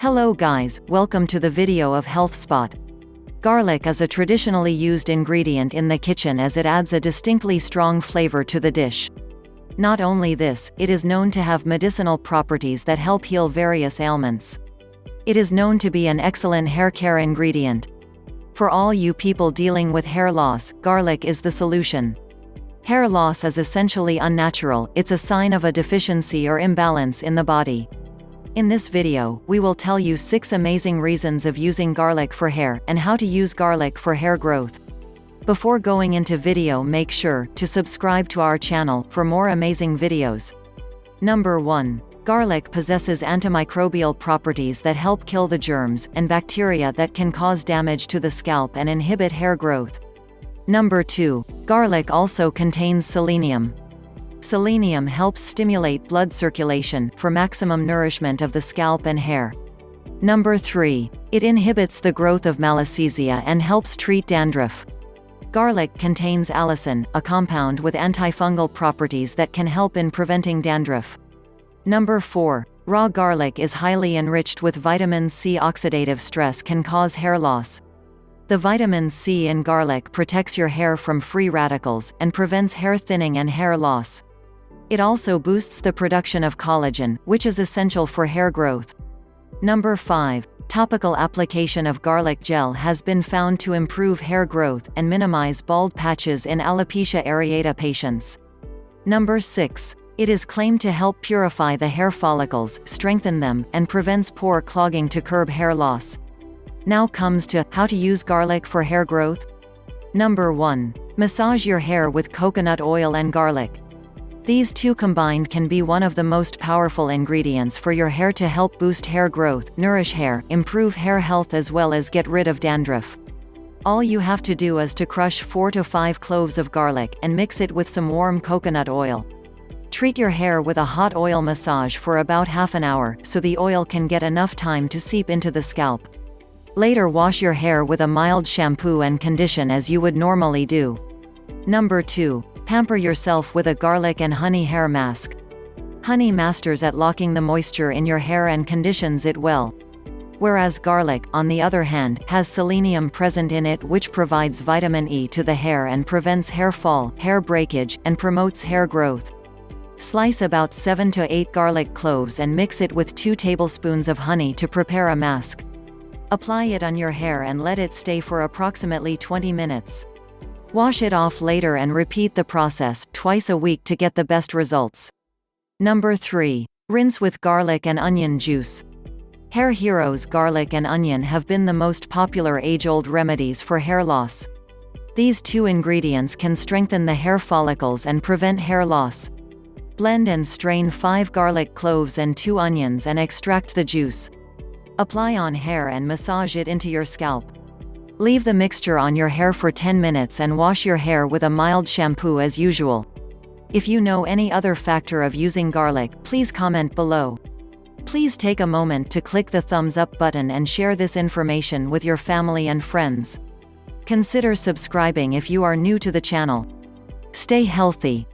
Hello guys, welcome to the video of Health Spot. Garlic is a traditionally used ingredient in the kitchen as it adds a distinctly strong flavor to the dish. Not only this, it is known to have medicinal properties that help heal various ailments. It is known to be an excellent hair care ingredient. For all you people dealing with hair loss, garlic is the solution. Hair loss is essentially unnatural, it's a sign of a deficiency or imbalance in the body. In this video, we will tell you 6 amazing reasons of using garlic for hair, and how to use garlic for hair growth. Before going into video, make sure to subscribe to our channel for more amazing videos. Number 1. Garlic possesses antimicrobial properties that help kill the germs and bacteria that can cause damage to the scalp and inhibit hair growth. Number 2. Garlic also contains selenium. Selenium helps stimulate blood circulation for maximum nourishment of the scalp and hair. Number 3. It inhibits the growth of malassezia and helps treat dandruff. Garlic contains allicin, a compound with antifungal properties that can help in preventing dandruff. Number 4. Raw garlic is highly enriched with vitamin C. Oxidative stress can cause hair loss. The vitamin C in garlic protects your hair from free radicals and prevents hair thinning and hair loss. It also boosts the production of collagen, which is essential for hair growth. Number 5. Topical application of garlic gel has been found to improve hair growth and minimize bald patches in alopecia areata patients. Number 6. It is claimed to help purify the hair follicles, strengthen them, and prevents pore clogging to curb hair loss. Now comes to how to use garlic for hair growth. Number 1. Massage your hair with coconut oil and garlic. These two combined can be one of the most powerful ingredients for your hair to help boost hair growth, nourish hair, improve hair health as well as get rid of dandruff. All you have to do is to crush 4 to 5 cloves of garlic and mix it with some warm coconut oil. Treat your hair with a hot oil massage for about half an hour so the oil can get enough time to seep into the scalp. Later, wash your hair with a mild shampoo and condition as you would normally do. Number 2. Pamper yourself with a garlic and honey hair mask. Honey masters at locking the moisture in your hair and conditions it well. Whereas garlic, on the other hand, has selenium present in it, which provides vitamin E to the hair and prevents hair fall, hair breakage, and promotes hair growth. Slice about 7 to 8 garlic cloves and mix it with 2 tablespoons of honey to prepare a mask. Apply it on your hair and let it stay for approximately 20 minutes. Wash it off later and repeat the process twice a week to get the best results. Number 3. Rinse with garlic and onion juice. Hair heroes garlic and onion have been the most popular age-old remedies for hair loss. These two ingredients can strengthen the hair follicles and prevent hair loss. Blend and strain 5 garlic cloves and 2 onions and extract the juice. Apply on hair and massage it into your scalp. Leave the mixture on your hair for 10 minutes and wash your hair with a mild shampoo as usual. If you know any other factor of using garlic, please comment below. Please take a moment to click the thumbs up button and share this information with your family and friends. Consider subscribing if you are new to the channel. Stay healthy.